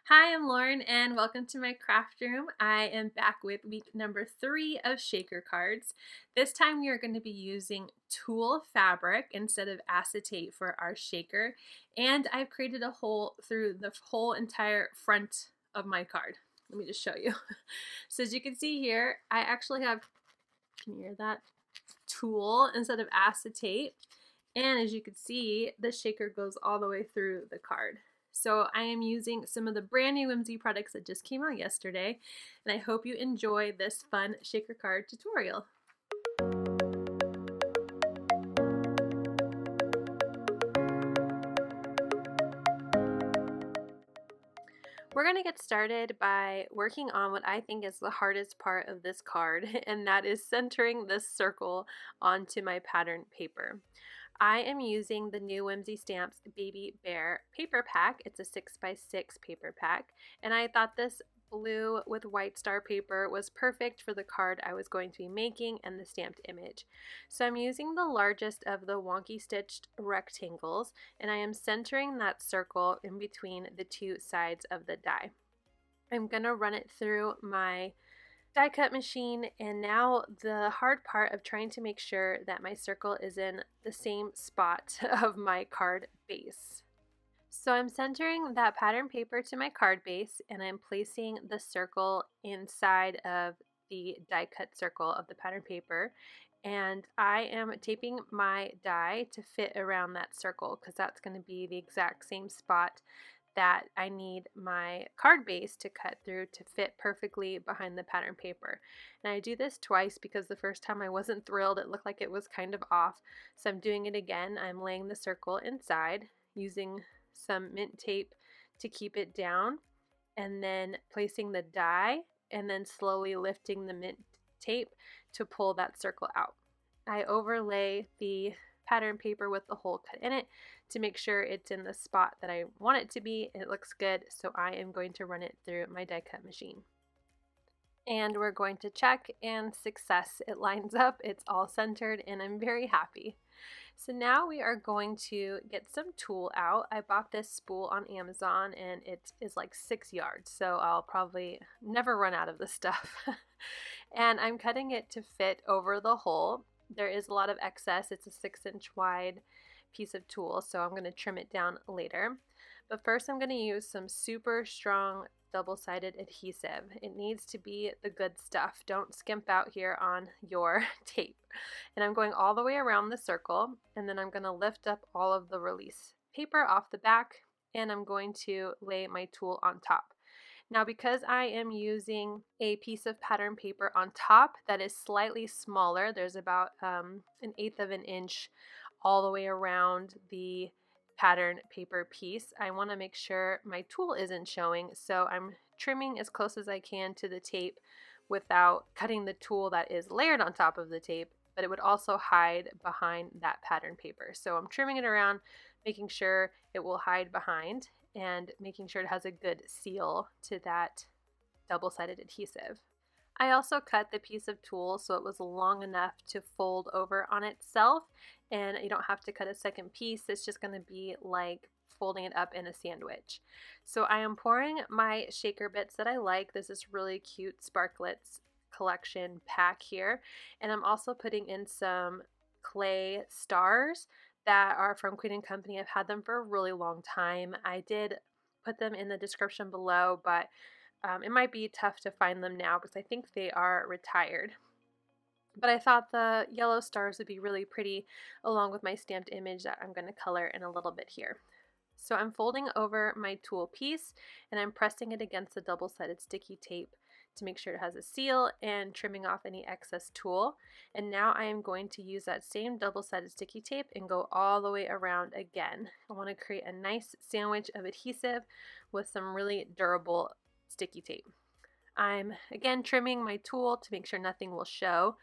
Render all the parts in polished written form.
Hi, I'm Lauren and welcome to my craft room. I am back with week number 3 of shaker cards. This time we are going to be using tulle fabric instead of acetate for our shaker, and I've created a hole through the whole entire front of my card. Let me just show you. So as you can see here, I actually have, can you hear that? Tulle instead of acetate, and as you can see, the shaker goes all the way through the card. So I am using some of the brand new Whimsy products that just came out yesterday, and I hope you enjoy this fun shaker card tutorial. We're going to get started by working on what I think is the hardest part of this card, and that is centering this circle onto my pattern paper. I am using the new Whimsy Stamps Baby Bear paper pack. It's a 6x6 paper pack, and I thought this blue with white star paper was perfect for the card I was going to be making and the stamped image. So I'm using the largest of the Wonky stitched rectangles, and I am centering that circle in between the two sides of the die. I'm going to run it through my die cut machine, and now the hard part of trying to make sure that my circle is in the same spot of my card base. So I'm centering that pattern paper to my card base, and I'm placing the circle inside of the die cut circle of the pattern paper, and I am taping my die to fit around that circle because that's going to be the exact same spot that I need my card base to cut through to fit perfectly behind the pattern paper. And I do this twice because the first time I wasn't thrilled. It looked like it was kind of off. So I'm doing it again. I'm laying the circle inside using some mint tape to keep it down, and then placing the die and then slowly lifting the mint tape to pull that circle out. I overlay the pattern paper with the hole cut in it to make sure it's in the spot that I want it to be. It looks good, so I am going to run it through my die cut machine. And we're going to check, and success, it lines up, it's all centered, and I'm very happy. So now we are going to get some tulle out. I bought this spool on Amazon and it is like 6 yards, so I'll probably never run out of this stuff. And I'm cutting it to fit over the hole. There is a lot of excess. It's a 6-inch wide piece of tulle, so I'm going to trim it down later. But first I'm going to use some super strong double-sided adhesive. It needs to be the good stuff. Don't skimp out here on your tape. And I'm going all the way around the circle, and then I'm going to lift up all of the release paper off the back, and I'm going to lay my tulle on top. Now, because I am using a piece of pattern paper on top that is slightly smaller, there's about 1/8 of an inch all the way around the pattern paper piece, I want to make sure my tulle isn't showing, so I'm trimming as close as I can to the tape without cutting the tulle that is layered on top of the tape, but it would also hide behind that pattern paper. So I'm trimming it around, making sure it will hide behind, and making sure it has a good seal to that double-sided adhesive. I also cut the piece of tulle so it was long enough to fold over on itself, and you don't have to cut a second piece. It's just going to be like folding it up in a sandwich. So I am pouring my shaker bits that I like. This is really cute Sparkletz collection pack here, and I'm also putting in some clay stars that are from Queen & Company. I've had them for a really long time. I did put them in the description below, but it might be tough to find them now because I think they are retired. But I thought the yellow stars would be really pretty along with my stamped image that I'm going to color in a little bit here. So I'm folding over my tulle piece, and I'm pressing it against the double-sided sticky tape to make sure it has a seal, and trimming off any excess tulle. And now I am going to use that same double-sided sticky tape and go all the way around again. I want to create a nice sandwich of adhesive with some really durable sticky tape. I'm again trimming my tulle to make sure nothing will show,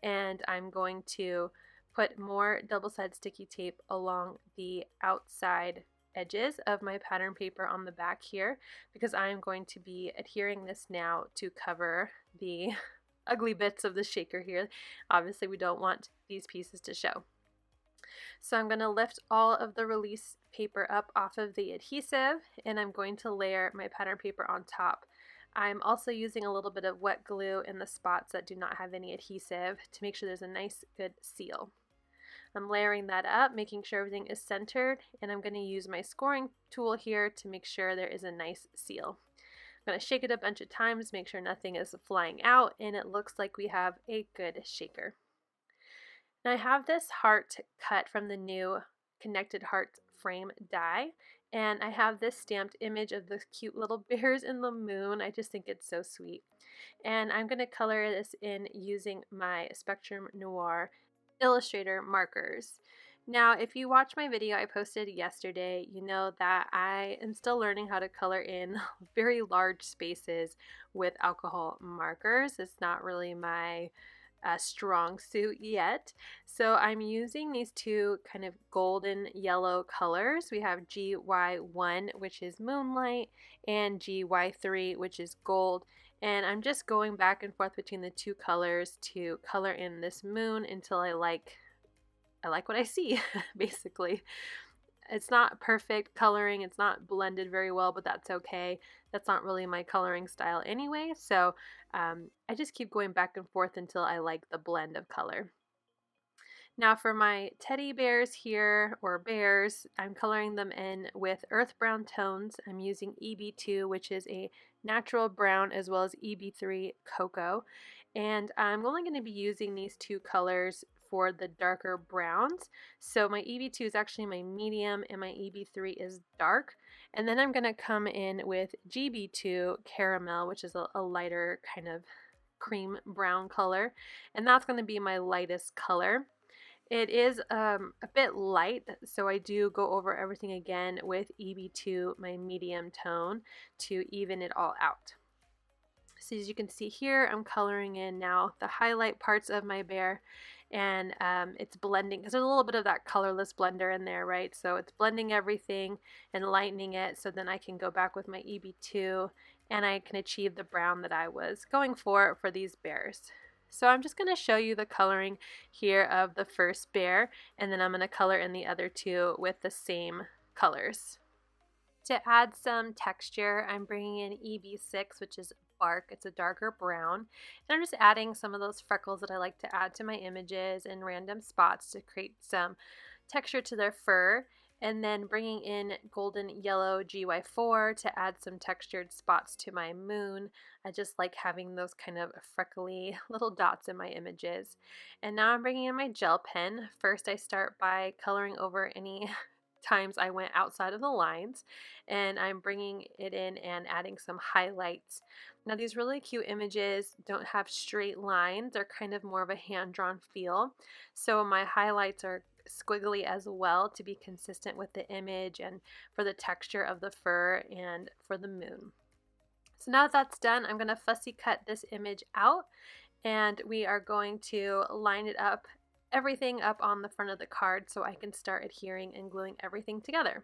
and I'm going to put more double-sided sticky tape along the outside edges of my pattern paper on the back here, because I'm going to be adhering this now to cover the ugly bits of the shaker here. Obviously we don't want these pieces to show. So I'm going to lift all of the release paper up off of the adhesive, and I'm going to layer my pattern paper on top. I'm also using a little bit of wet glue in the spots that do not have any adhesive to make sure there's a nice good seal. I'm layering that up, making sure everything is centered, and I'm going to use my scoring tool here to make sure there is a nice seal. I'm going to shake it a bunch of times, make sure nothing is flying out, and it looks like we have a good shaker. Now I have this heart cut from the new Connected Hearts frame die, and I have this stamped image of the cute little bears in the moon. I just think it's so sweet. And I'm going to color this in using my Spectrum Noir Illustrator markers. Now, if you watch my video I posted yesterday, you know that I am still learning how to color in very large spaces with alcohol markers. It's not really my strong suit yet. So I'm using these two kind of golden yellow colors. We have GY1, which is moonlight, and GY3, which is gold. And I'm just going back and forth between the two colors to color in this moon until I like what I see, basically. It's not perfect coloring, it's not blended very well, but that's okay. That's not really my coloring style anyway, so I just keep going back and forth until I like the blend of color. Now for my teddy bears here, or bears, I'm coloring them in with earth brown tones. I'm using EB2, which is a natural brown, as well as EB3 cocoa. And I'm only going to be using these two colors for the darker browns. So my EB2 is actually my medium and my EB3 is dark. And then I'm going to come in with GB2 caramel, which is a lighter kind of cream brown color. And that's going to be my lightest color. It is a bit light, so I do go over everything again with EB2, my medium tone, to even it all out. So as you can see here, I'm coloring in now the highlight parts of my bear, and it's blending, because there's a little bit of that colorless blender in there, right? So it's blending everything and lightening it, so then I can go back with my EB2 and I can achieve the brown that I was going for these bears. So I'm just going to show you the coloring here of the first bear, and then I'm going to color in the other two with the same colors. To add some texture, I'm bringing in EB6, which is bark. It's a darker brown. And I'm just adding some of those freckles that I like to add to my images in random spots to create some texture to their fur. And then bringing in golden yellow GY4 to add some textured spots to my moon. I just like having those kind of freckly little dots in my images. And now I'm bringing in my gel pen. First I start by coloring over any times I went outside of the lines, and I'm bringing it in and adding some highlights. Now these really cute images don't have straight lines, they're kind of more of a hand-drawn feel, so my highlights are squiggly as well to be consistent with the image and for the texture of the fur and for the moon. So now that that's done, I'm going to fussy cut this image out, and we are going to line it up, everything up on the front of the card, so I can start adhering and gluing everything together.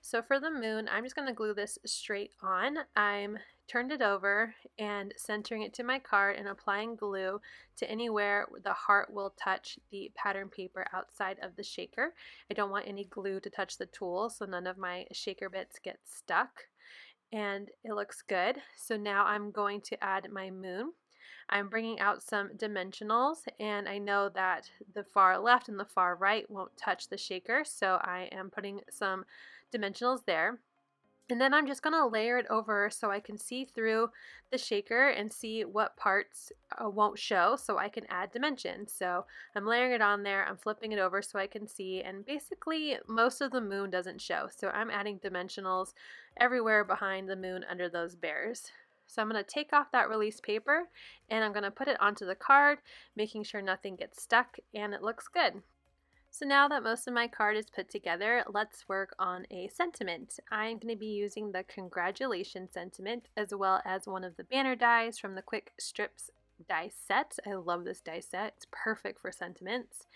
So for the moon, I'm just going to glue this straight on. I'm turned it over and centering it to my card and applying glue to anywhere the heart will touch the pattern paper outside of the shaker. I don't want any glue to touch the tool, so none of my shaker bits get stuck. And it looks good. So now I'm going to add my moon. I'm bringing out some dimensionals, and I know that the far left and the far right won't touch the shaker, so I am putting some dimensionals there. And then I'm just going to layer it over so I can see through the shaker and see what parts won't show, so I can add dimensions. So I'm layering it on there, I'm flipping it over so I can see, and basically most of the moon doesn't show. So I'm adding dimensionals everywhere behind the moon under those bears. So I'm going to take off that release paper and I'm going to put it onto the card, making sure nothing gets stuck and it looks good. So now that most of my card is put together, let's work on a sentiment. I'm going to be using the congratulations sentiment as well as one of the banner dies from the Quick Strips die set. I love this die set. It's perfect for sentiments.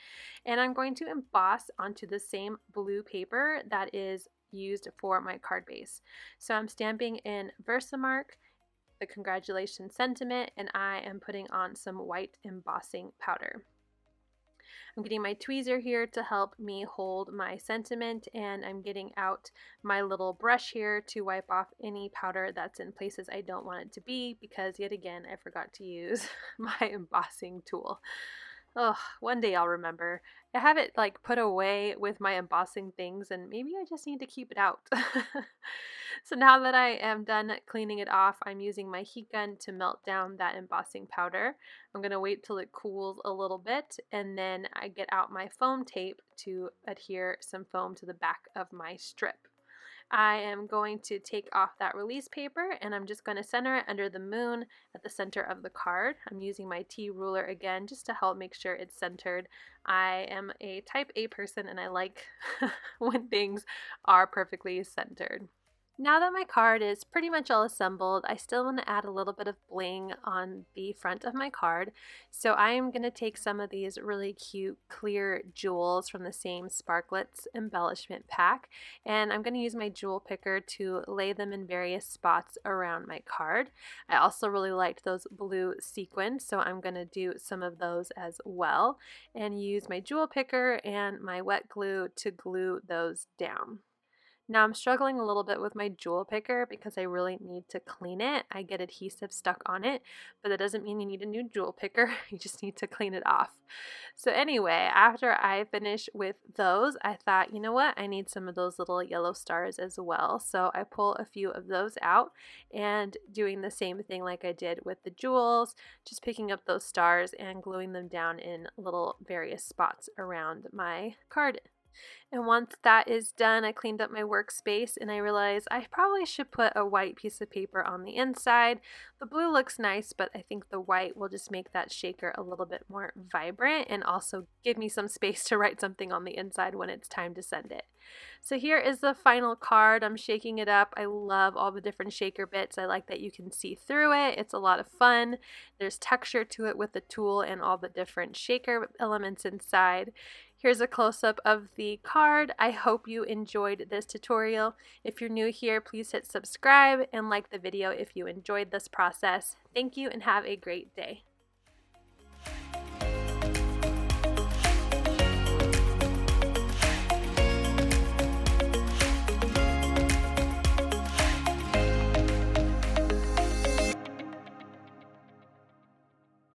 And I'm going to emboss onto the same blue paper that is used for my card base. So I'm stamping in VersaMark, the congratulations sentiment, and I am putting on some white embossing powder. I'm getting my tweezer here to help me hold my sentiment, and I'm getting out my little brush here to wipe off any powder that's in places I don't want it to be, because yet again I forgot to use my embossing tool. Oh, one day I'll remember. I have it like put away with my embossing things, and maybe I just need to keep it out. So now that I am done cleaning it off, I'm using my heat gun to melt down that embossing powder. I'm going to wait till it cools a little bit, and then I get out my foam tape to adhere some foam to the back of my strip. I am going to take off that release paper, and I'm just going to center it under the moon at the center of the card. I'm using my T ruler again just to help make sure it's centered. I am a type A person, and I like when things are perfectly centered. Now that my card is pretty much all assembled, I still want to add a little bit of bling on the front of my card. So I am going to take some of these really cute clear jewels from the same Sparkletz embellishment pack, and I'm going to use my jewel picker to lay them in various spots around my card. I also really liked those blue sequins, so I'm going to do some of those as well, and use my jewel picker and my wet glue to glue those down. Now I'm struggling a little bit with my jewel picker because I really need to clean it. I get adhesive stuck on it, but that doesn't mean you need a new jewel picker. You just need to clean it off. So anyway, after I finish with those, I thought, you know what? I need some of those little yellow stars as well. So I pull a few of those out and doing the same thing like I did with the jewels, just picking up those stars and gluing them down in little various spots around my card. And once that is done, I cleaned up my workspace and I realized I probably should put a white piece of paper on the inside. The blue looks nice, but I think the white will just make that shaker a little bit more vibrant and also give me some space to write something on the inside when it's time to send it. So here is the final card. I'm shaking it up. I love all the different shaker bits. I like that you can see through it. It's a lot of fun. There's texture to it with the tool and all the different shaker elements inside. Here's a close-up of the card. I hope you enjoyed this tutorial. If you're new here, please hit subscribe and like the video if you enjoyed this process. Thank you and have a great day.